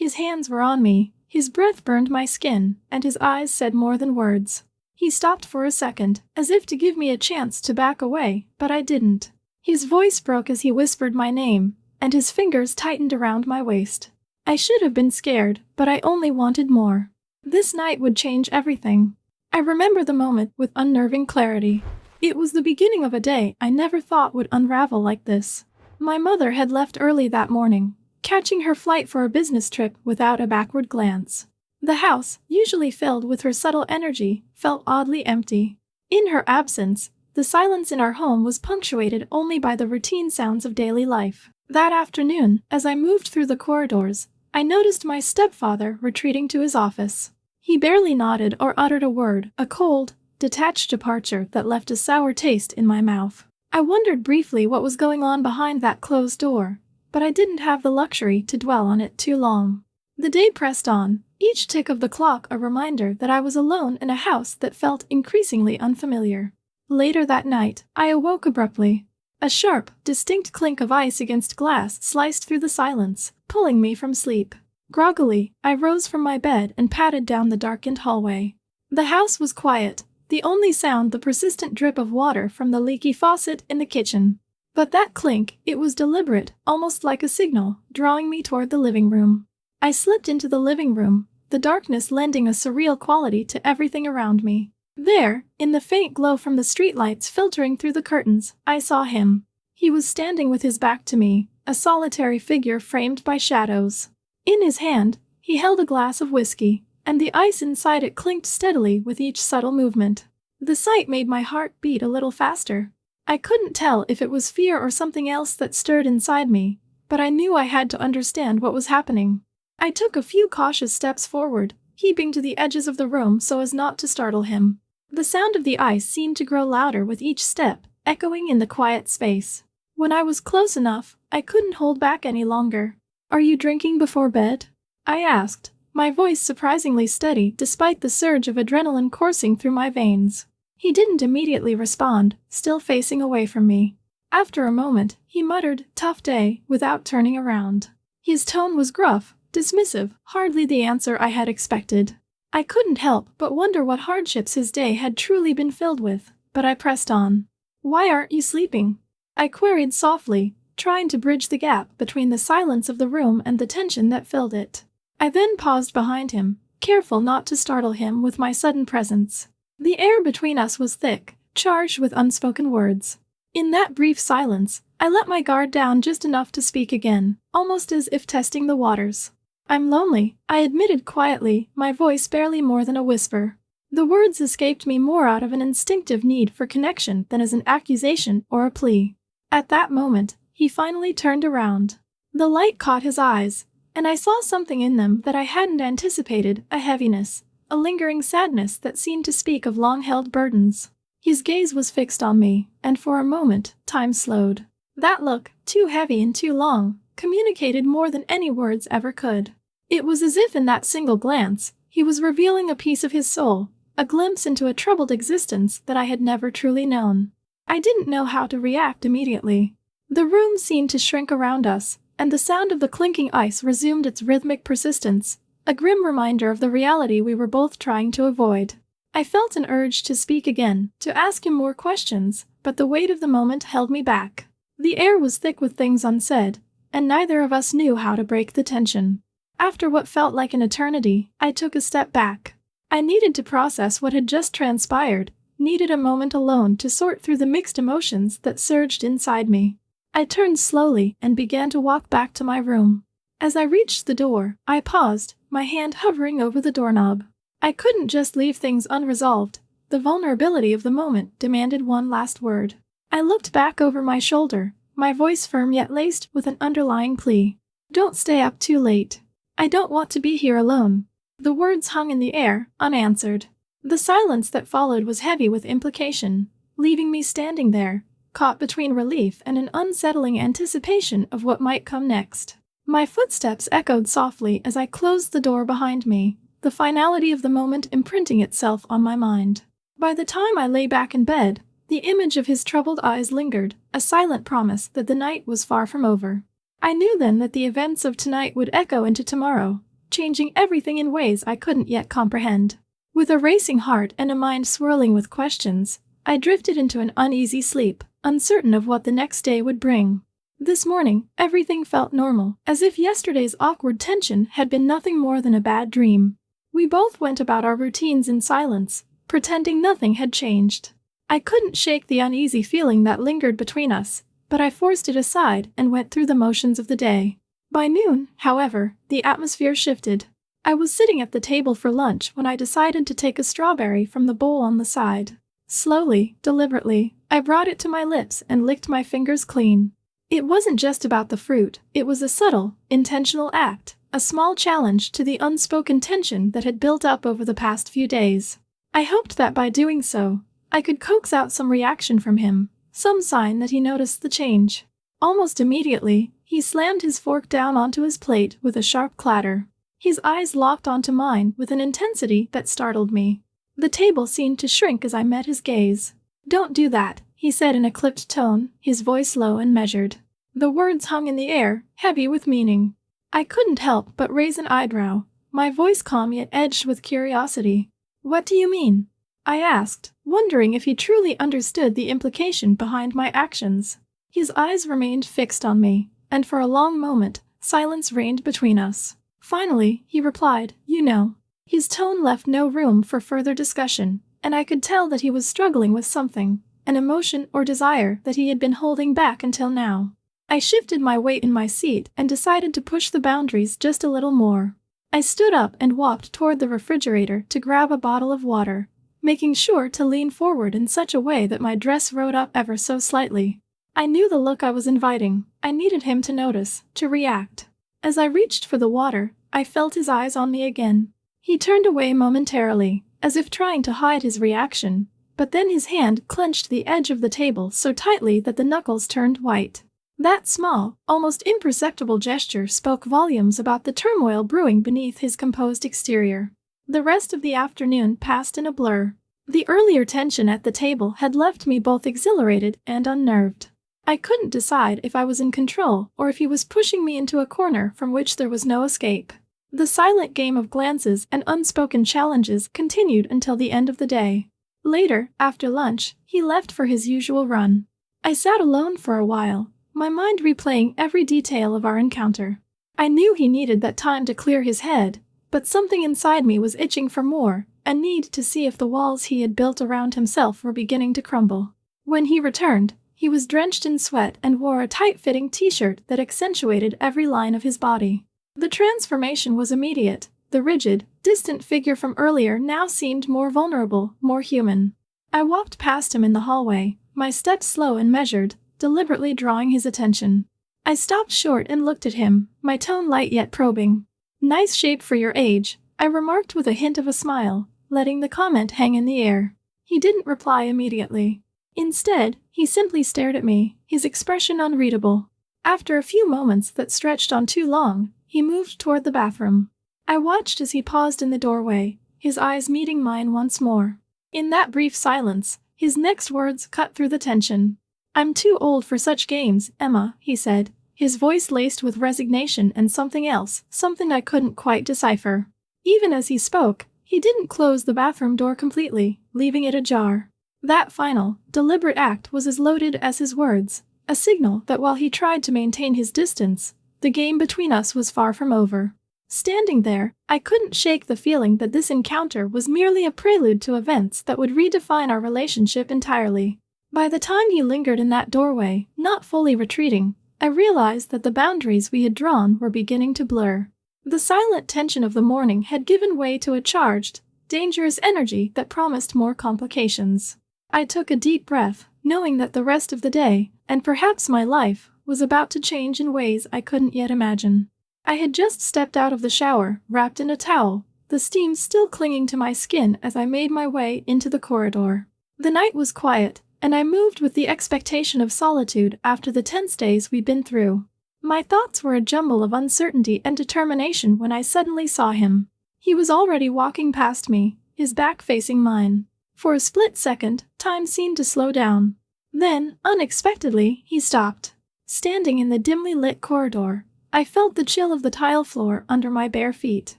His hands were on me, his breath burned my skin, and his eyes said more than words. He stopped for a second, as if to give me a chance to back away, but I didn't. His voice broke as he whispered my name, and his fingers tightened around my waist. I should have been scared, but I only wanted more. This night would change everything. I remember the moment with unnerving clarity. It was the beginning of a day I never thought would unravel like this. My mother had left early that morning, catching her flight for a business trip without a backward glance. The house, usually filled with her subtle energy, felt oddly empty. In her absence, the silence in our home was punctuated only by the routine sounds of daily life. That afternoon, as I moved through the corridors, I noticed my stepfather retreating to his office. He barely nodded or uttered a word, a cold, detached departure that left a sour taste in my mouth. I wondered briefly what was going on behind that closed door, but I didn't have the luxury to dwell on it too long. The day pressed on, each tick of the clock a reminder that I was alone in a house that felt increasingly unfamiliar. Later that night, I awoke abruptly. A sharp, distinct clink of ice against glass sliced through the silence, pulling me from sleep. Groggily, I rose from my bed and padded down the darkened hallway. The house was quiet, the only sound the persistent drip of water from the leaky faucet in the kitchen. But that clink, it was deliberate, almost like a signal, drawing me toward the living room. I slipped into the living room, the darkness lending a surreal quality to everything around me. There, in the faint glow from the streetlights filtering through the curtains, I saw him. He was standing with his back to me, a solitary figure framed by shadows. In his hand, he held a glass of whiskey, and the ice inside it clinked steadily with each subtle movement. The sight made my heart beat a little faster. I couldn't tell if it was fear or something else that stirred inside me, but I knew I had to understand what was happening. I took a few cautious steps forward, keeping to the edges of the room so as not to startle him. The sound of the ice seemed to grow louder with each step, echoing in the quiet space. When I was close enough, I couldn't hold back any longer. "Are you drinking before bed?" I asked, my voice surprisingly steady despite the surge of adrenaline coursing through my veins. He didn't immediately respond, still facing away from me. After a moment, he muttered, "Tough day," without turning around. His tone was gruff, dismissive, hardly the answer I had expected. I couldn't help but wonder what hardships his day had truly been filled with, but I pressed on. "Why aren't you sleeping?" I queried softly, trying to bridge the gap between the silence of the room and the tension that filled it. I then paused behind him, careful not to startle him with my sudden presence. The air between us was thick, charged with unspoken words. In that brief silence, I let my guard down just enough to speak again, almost as if testing the waters. "I'm lonely," I admitted quietly, my voice barely more than a whisper. The words escaped me more out of an instinctive need for connection than as an accusation or a plea. At that moment, he finally turned around. The light caught his eyes, and I saw something in them that I hadn't anticipated, a heaviness, a lingering sadness that seemed to speak of long-held burdens. His gaze was fixed on me, and for a moment, time slowed. That look, too heavy and too long, communicated more than any words ever could. It was as if in that single glance, he was revealing a piece of his soul, a glimpse into a troubled existence that I had never truly known. I didn't know how to react immediately. The room seemed to shrink around us, and the sound of the clinking ice resumed its rhythmic persistence, a grim reminder of the reality we were both trying to avoid. I felt an urge to speak again, to ask him more questions, but the weight of the moment held me back. The air was thick with things unsaid, and neither of us knew how to break the tension. After what felt like an eternity, I took a step back. I needed to process what had just transpired, needed a moment alone to sort through the mixed emotions that surged inside me. I turned slowly and began to walk back to my room. As I reached the door, I paused, my hand hovering over the doorknob. I couldn't just leave things unresolved. The vulnerability of the moment demanded one last word. I looked back over my shoulder, my voice firm yet laced with an underlying plea. "Don't stay up too late. I don't want to be here alone." The words hung in the air, unanswered. The silence that followed was heavy with implication, leaving me standing there, caught between relief and an unsettling anticipation of what might come next. My footsteps echoed softly as I closed the door behind me, the finality of the moment imprinting itself on my mind. By the time I lay back in bed, the image of his troubled eyes lingered, a silent promise that the night was far from over. I knew then that the events of tonight would echo into tomorrow, changing everything in ways I couldn't yet comprehend. With a racing heart and a mind swirling with questions, I drifted into an uneasy sleep, uncertain of what the next day would bring. This morning, everything felt normal, as if yesterday's awkward tension had been nothing more than a bad dream. We both went about our routines in silence, pretending nothing had changed. I couldn't shake the uneasy feeling that lingered between us, but I forced it aside and went through the motions of the day. By noon, however, the atmosphere shifted. I was sitting at the table for lunch when I decided to take a strawberry from the bowl on the side. Slowly, deliberately, I brought it to my lips and licked my fingers clean. It wasn't just about the fruit, it was a subtle, intentional act, a small challenge to the unspoken tension that had built up over the past few days. I hoped that by doing so, I could coax out some reaction from him, some sign that he noticed the change. Almost immediately, he slammed his fork down onto his plate with a sharp clatter. His eyes locked onto mine with an intensity that startled me. The table seemed to shrink as I met his gaze. "Don't do that," he said in a clipped tone, his voice low and measured. The words hung in the air, heavy with meaning. I couldn't help but raise an eyebrow, my voice calm yet edged with curiosity. "What do you mean?" I asked, wondering if he truly understood the implication behind my actions. His eyes remained fixed on me, and for a long moment, silence reigned between us. Finally, he replied, "You know." His tone left no room for further discussion, and I could tell that he was struggling with something, an emotion or desire that he had been holding back until now. I shifted my weight in my seat and decided to push the boundaries just a little more. I stood up and walked toward the refrigerator to grab a bottle of water, making sure to lean forward in such a way that my dress rode up ever so slightly. I knew the look I was inviting. I needed him to notice, to react. As I reached for the water, I felt his eyes on me again. He turned away momentarily, as if trying to hide his reaction, but then his hand clenched the edge of the table so tightly that the knuckles turned white. That small, almost imperceptible gesture spoke volumes about the turmoil brewing beneath his composed exterior. The rest of the afternoon passed in a blur. The earlier tension at the table had left me both exhilarated and unnerved. I couldn't decide if I was in control or if he was pushing me into a corner from which there was no escape. The silent game of glances and unspoken challenges continued until the end of the day. Later, after lunch, he left for his usual run. I sat alone for a while, my mind replaying every detail of our encounter. I knew he needed that time to clear his head, but something inside me was itching for more, a need to see if the walls he had built around himself were beginning to crumble. When he returned, he was drenched in sweat and wore a tight-fitting t-shirt that accentuated every line of his body. The transformation was immediate. The rigid, distant figure from earlier now seemed more vulnerable, more human. I walked past him in the hallway, my steps slow and measured, deliberately drawing his attention. I stopped short and looked at him, my tone light yet probing. "Nice shape for your age," I remarked with a hint of a smile, letting the comment hang in the air. He didn't reply immediately. Instead, he simply stared at me, his expression unreadable. After a few moments that stretched on too long, he moved toward the bathroom. I watched as he paused in the doorway, his eyes meeting mine once more. In that brief silence, his next words cut through the tension. "I'm too old for such games, Emma," he said, his voice laced with resignation and something else, something I couldn't quite decipher. Even as he spoke, he didn't close the bathroom door completely, leaving it ajar. That final, deliberate act was as loaded as his words, a signal that while he tried to maintain his distance, the game between us was far from over. Standing there, I couldn't shake the feeling that this encounter was merely a prelude to events that would redefine our relationship entirely. By the time he lingered in that doorway, not fully retreating, I realized that the boundaries we had drawn were beginning to blur. The silent tension of the morning had given way to a charged, dangerous energy that promised more complications. I took a deep breath, knowing that the rest of the day, and perhaps my life, was about to change in ways I couldn't yet imagine. I had just stepped out of the shower, wrapped in a towel, the steam still clinging to my skin as I made my way into the corridor. The night was quiet, and I moved with the expectation of solitude after the tense days we'd been through. My thoughts were a jumble of uncertainty and determination when I suddenly saw him. He was already walking past me, his back facing mine. For a split second, time seemed to slow down. Then, unexpectedly, he stopped. Standing in the dimly lit corridor, I felt the chill of the tile floor under my bare feet.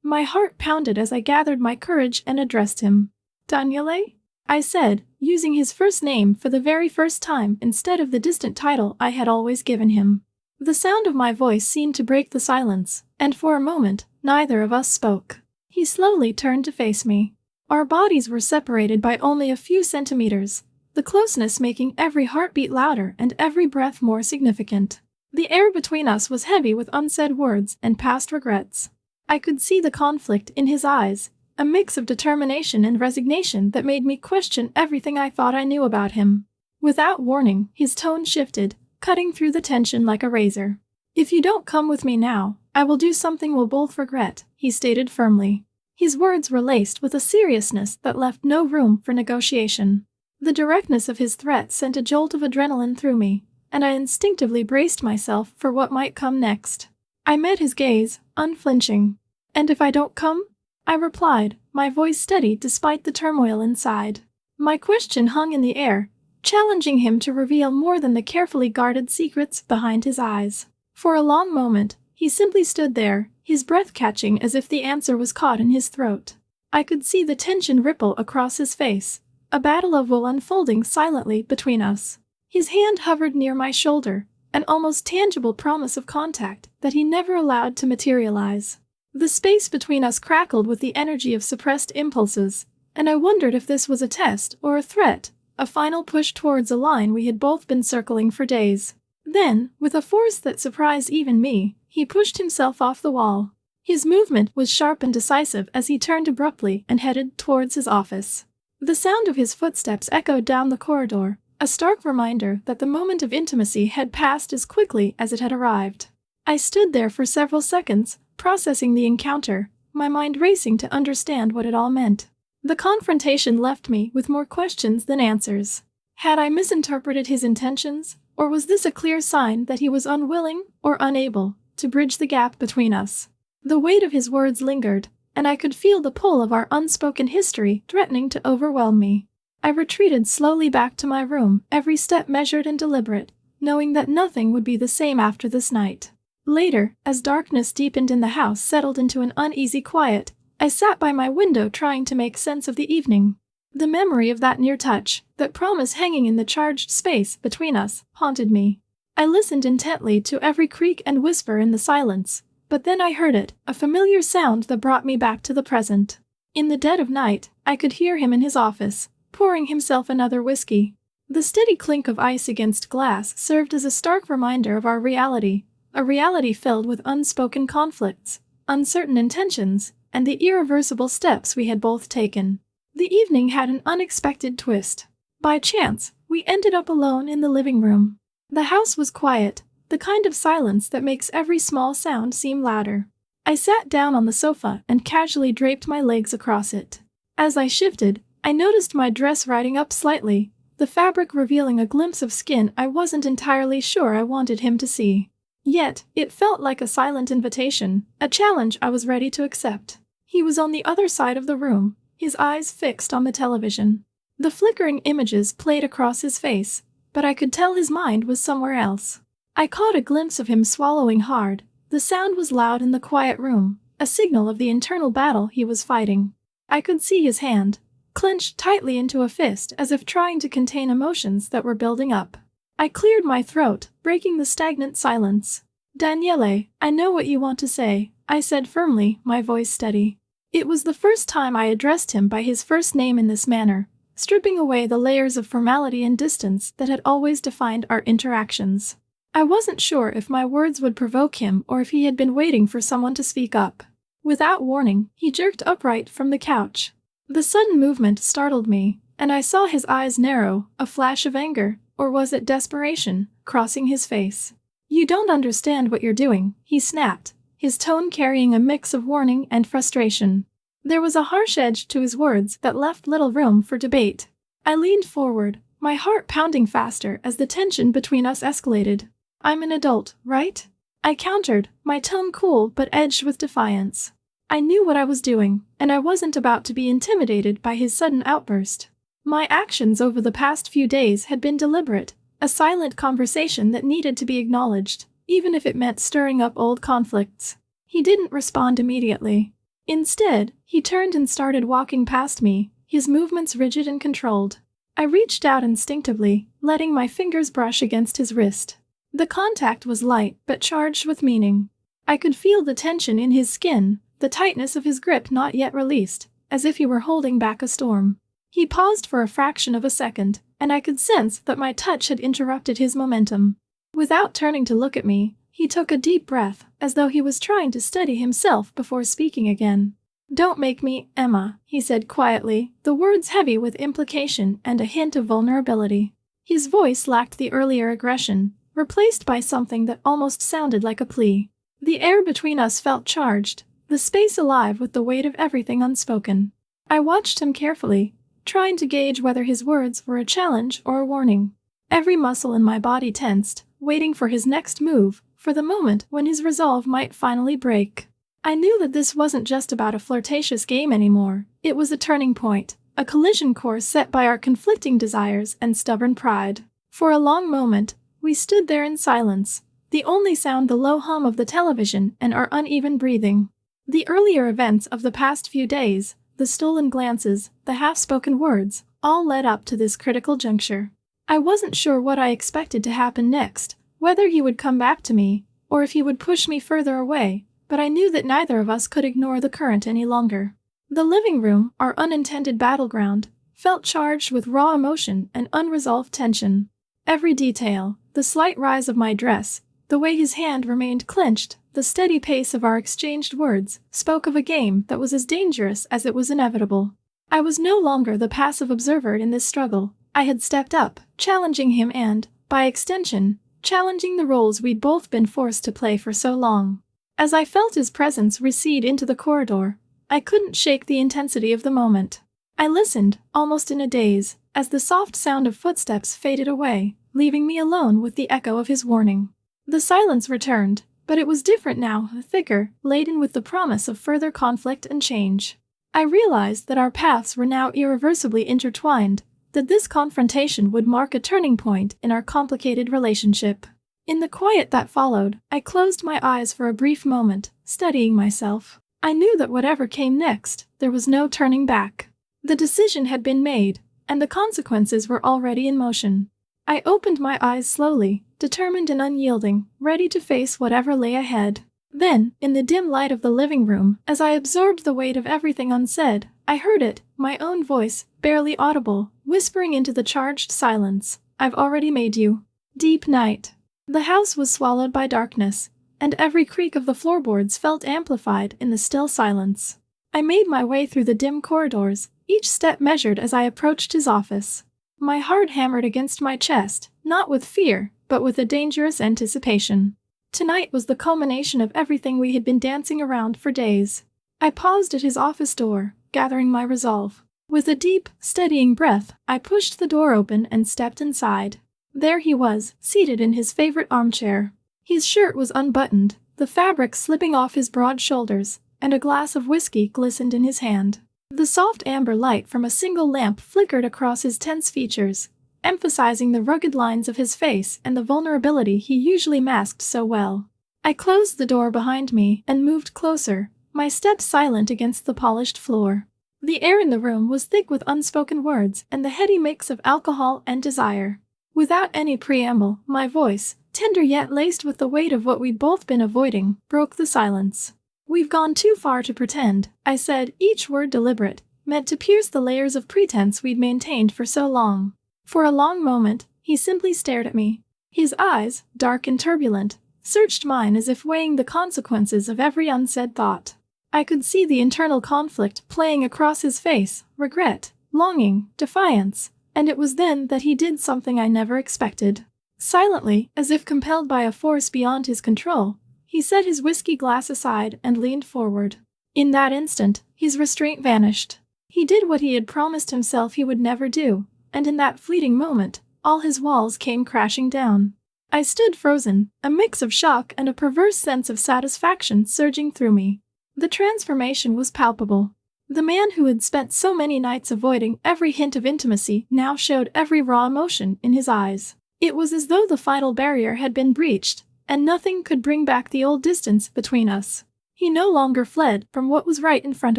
My heart pounded as I gathered my courage and addressed him. Daniele? I said, using his first name for the very first time instead of the distant title I had always given him. The sound of my voice seemed to break the silence, and for a moment, neither of us spoke. He slowly turned to face me. Our bodies were separated by only a few centimeters, the closeness making every heartbeat louder and every breath more significant. The air between us was heavy with unsaid words and past regrets. I could see the conflict in his eyes, a mix of determination and resignation that made me question everything I thought I knew about him. Without warning, his tone shifted, cutting through the tension like a razor. "If you don't come with me now, I will do something we'll both regret," he stated firmly. His words were laced with a seriousness that left no room for negotiation. The directness of his threat sent a jolt of adrenaline through me, and I instinctively braced myself for what might come next. I met his gaze, unflinching. "And if I don't come?" I replied, my voice steady despite the turmoil inside. My question hung in the air, challenging him to reveal more than the carefully guarded secrets behind his eyes. For a long moment, he simply stood there, his breath catching as if the answer was caught in his throat. I could see the tension ripple across his face, a battle of will unfolding silently between us. His hand hovered near my shoulder, an almost tangible promise of contact that he never allowed to materialize. The space between us crackled with the energy of suppressed impulses, and I wondered if this was a test or a threat, a final push towards a line we had both been circling for days. Then, with a force that surprised even me, he pushed himself off the wall. His movement was sharp and decisive as he turned abruptly and headed towards his office. The sound of his footsteps echoed down the corridor, a stark reminder that the moment of intimacy had passed as quickly as it had arrived. I stood there for several seconds, processing the encounter, my mind racing to understand what it all meant. The confrontation left me with more questions than answers. Had I misinterpreted his intentions, or was this a clear sign that he was unwilling or unable to bridge the gap between us? The weight of his words lingered, and I could feel the pull of our unspoken history threatening to overwhelm me. I retreated slowly back to my room, every step measured and deliberate, knowing that nothing would be the same after this night. Later, as darkness deepened and the house settled into an uneasy quiet, I sat by my window trying to make sense of the evening. The memory of that near touch, that promise hanging in the charged space between us, haunted me. I listened intently to every creak and whisper in the silence, but then I heard it, a familiar sound that brought me back to the present. In the dead of night, I could hear him in his office, pouring himself another whiskey. The steady clink of ice against glass served as a stark reminder of our reality, a reality filled with unspoken conflicts, uncertain intentions, and the irreversible steps we had both taken. The evening had an unexpected twist. By chance, we ended up alone in the living room. The house was quiet, the kind of silence that makes every small sound seem louder. I sat down on the sofa and casually draped my legs across it. As I shifted, I noticed my dress riding up slightly, the fabric revealing a glimpse of skin I wasn't entirely sure I wanted him to see. Yet, it felt like a silent invitation, a challenge I was ready to accept. He was on the other side of the room, his eyes fixed on the television. The flickering images played across his face, but I could tell his mind was somewhere else. I caught a glimpse of him swallowing hard. The sound was loud in the quiet room, a signal of the internal battle he was fighting. I could see his hand, clenched tightly into a fist as if trying to contain emotions that were building up. I cleared my throat, breaking the stagnant silence. "Daniele, I know what you want to say," I said firmly, my voice steady. It was the first time I addressed him by his first name in this manner, stripping away the layers of formality and distance that had always defined our interactions. I wasn't sure if my words would provoke him or if he had been waiting for someone to speak up. Without warning, he jerked upright from the couch. The sudden movement startled me, and I saw his eyes narrow, a flash of anger, or was it desperation, crossing his face. "You don't understand what you're doing," he snapped, his tone carrying a mix of warning and frustration. There was a harsh edge to his words that left little room for debate. I leaned forward, my heart pounding faster as the tension between us escalated. "I'm an adult, right?" I countered, my tone cool but edged with defiance. I knew what I was doing, and I wasn't about to be intimidated by his sudden outburst. My actions over the past few days had been deliberate, a silent conversation that needed to be acknowledged, even if it meant stirring up old conflicts. He didn't respond immediately. Instead, he turned and started walking past me, his movements rigid and controlled. I reached out instinctively, letting my fingers brush against his wrist. The contact was light but charged with meaning. I could feel the tension in his skin, the tightness of his grip not yet released, as if he were holding back a storm. He paused for a fraction of a second, and I could sense that my touch had interrupted his momentum. Without turning to look at me, he took a deep breath, as though he was trying to steady himself before speaking again. "Don't make me, Emma," he said quietly, the words heavy with implication and a hint of vulnerability. His voice lacked the earlier aggression, replaced by something that almost sounded like a plea. The air between us felt charged, the space alive with the weight of everything unspoken. I watched him carefully, trying to gauge whether his words were a challenge or a warning. Every muscle in my body tensed, waiting for his next move, for the moment when his resolve might finally break. I knew that this wasn't just about a flirtatious game anymore. It was a turning point, a collision course set by our conflicting desires and stubborn pride. For a long moment, we stood there in silence, the only sound the low hum of the television and our uneven breathing. The earlier events of the past few days, the stolen glances, the half-spoken words, all led up to this critical juncture. I wasn't sure what I expected to happen next, whether he would come back to me, or if he would push me further away, but I knew that neither of us could ignore the current any longer. The living room, our unintended battleground, felt charged with raw emotion and unresolved tension. Every detail, the slight rise of my dress, the way his hand remained clenched, the steady pace of our exchanged words, spoke of a game that was as dangerous as it was inevitable. I was no longer the passive observer in this struggle. I had stepped up, challenging him and, by extension, challenging the roles we'd both been forced to play for so long. As I felt his presence recede into the corridor, I couldn't shake the intensity of the moment. I listened, almost in a daze, as the soft sound of footsteps faded away, leaving me alone with the echo of his warning. The silence returned, but it was different now, thicker, laden with the promise of further conflict and change. I realized that our paths were now irreversibly intertwined, that this confrontation would mark a turning point in our complicated relationship. In the quiet that followed, I closed my eyes for a brief moment, studying myself. I knew that whatever came next, there was no turning back. The decision had been made, and the consequences were already in motion. I opened my eyes slowly, determined and unyielding, ready to face whatever lay ahead. Then, in the dim light of the living room, as I absorbed the weight of everything unsaid, I heard it, my own voice, barely audible, whispering into the charged silence. "I've already made you." Deep night. The house was swallowed by darkness, and every creak of the floorboards felt amplified in the still silence. I made my way through the dim corridors, each step measured as I approached his office. My heart hammered against my chest, not with fear, but with a dangerous anticipation. Tonight was the culmination of everything we had been dancing around for days. I paused at his office door, gathering my resolve. With a deep, steadying breath, I pushed the door open and stepped inside. There he was, seated in his favorite armchair. His shirt was unbuttoned, the fabric slipping off his broad shoulders, and a glass of whiskey glistened in his hand. The soft amber light from a single lamp flickered across his tense features, emphasizing the rugged lines of his face and the vulnerability he usually masked so well. I closed the door behind me and moved closer, my steps silent against the polished floor. The air in the room was thick with unspoken words and the heady mix of alcohol and desire. Without any preamble, my voice, tender yet laced with the weight of what we'd both been avoiding, broke the silence. "We've gone too far to pretend," I said, each word deliberate, meant to pierce the layers of pretense we'd maintained for so long. For a long moment, he simply stared at me. His eyes, dark and turbulent, searched mine as if weighing the consequences of every unsaid thought. I could see the internal conflict playing across his face, regret, longing, defiance, and it was then that he did something I never expected. Silently, as if compelled by a force beyond his control, he set his whiskey glass aside and leaned forward. In that instant, his restraint vanished. He did what he had promised himself he would never do, and in that fleeting moment, all his walls came crashing down. I stood frozen, a mix of shock and a perverse sense of satisfaction surging through me. The transformation was palpable. The man who had spent so many nights avoiding every hint of intimacy now showed every raw emotion in his eyes. It was as though the final barrier had been breached, and nothing could bring back the old distance between us. He no longer fled from what was right in front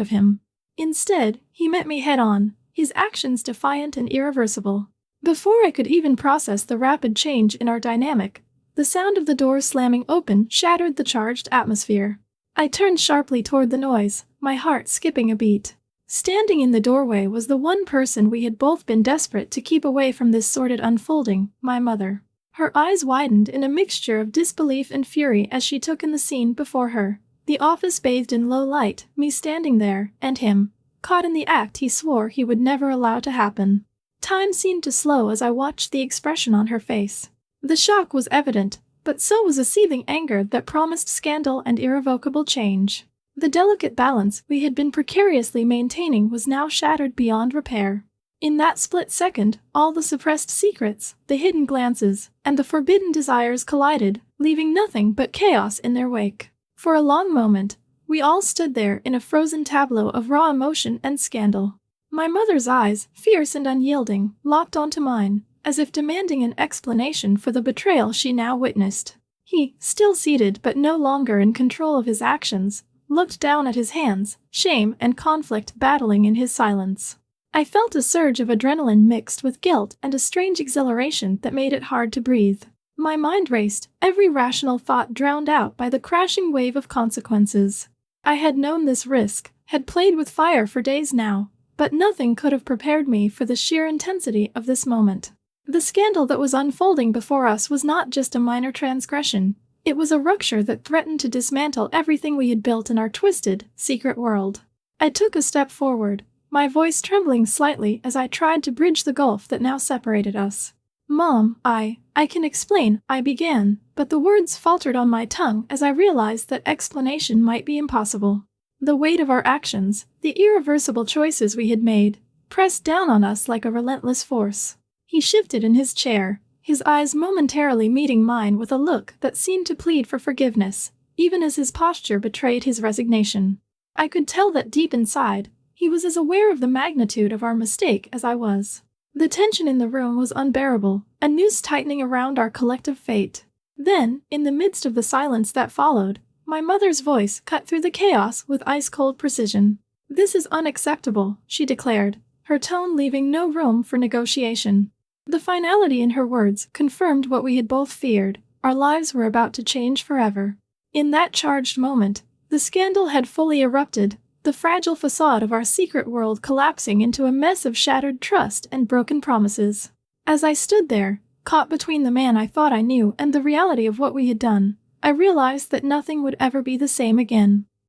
of him. Instead, he met me head-on, his actions defiant and irreversible. Before I could even process the rapid change in our dynamic, the sound of the door slamming open shattered the charged atmosphere. I turned sharply toward the noise, my heart skipping a beat. Standing in the doorway was the one person we had both been desperate to keep away from this sordid unfolding, my mother. Her eyes widened in a mixture of disbelief and fury as she took in the scene before her. The office bathed in low light, me standing there, and him, caught in the act he swore he would never allow to happen. Time seemed to slow as I watched the expression on her face. The shock was evident, but so was a seething anger that promised scandal and irrevocable change. The delicate balance we had been precariously maintaining was now shattered beyond repair. In that split second, all the suppressed secrets, the hidden glances, and the forbidden desires collided, leaving nothing but chaos in their wake. For a long moment, we all stood there in a frozen tableau of raw emotion and scandal. My mother's eyes, fierce and unyielding, locked onto mine, as if demanding an explanation for the betrayal she now witnessed. He, still seated but no longer in control of his actions, looked down at his hands, shame and conflict battling in his silence. I felt a surge of adrenaline mixed with guilt and a strange exhilaration that made it hard to breathe. My mind raced, every rational thought drowned out by the crashing wave of consequences. I had known this risk, had played with fire for days now, but nothing could have prepared me for the sheer intensity of this moment. The scandal that was unfolding before us was not just a minor transgression. It was a rupture that threatened to dismantle everything we had built in our twisted, secret world. I took a step forward, my voice trembling slightly as I tried to bridge the gulf that now separated us. "Mom, I can explain," I began, but the words faltered on my tongue as I realized that explanation might be impossible. The weight of our actions, the irreversible choices we had made, pressed down on us like a relentless force. He shifted in his chair, his eyes momentarily meeting mine with a look that seemed to plead for forgiveness, even as his posture betrayed his resignation. I could tell that deep inside, he was as aware of the magnitude of our mistake as I was. The tension in the room was unbearable, a noose tightening around our collective fate. Then, in the midst of the silence that followed, my mother's voice cut through the chaos with ice-cold precision. "This is unacceptable," she declared, her tone leaving no room for negotiation. The finality in her words confirmed what we had both feared. Our lives were about to change forever. In that charged moment, the scandal had fully erupted, the fragile facade of our secret world collapsing into a mess of shattered trust and broken promises. As I stood there, caught between the man I thought I knew and the reality of what we had done, I realized that nothing would ever be the same again.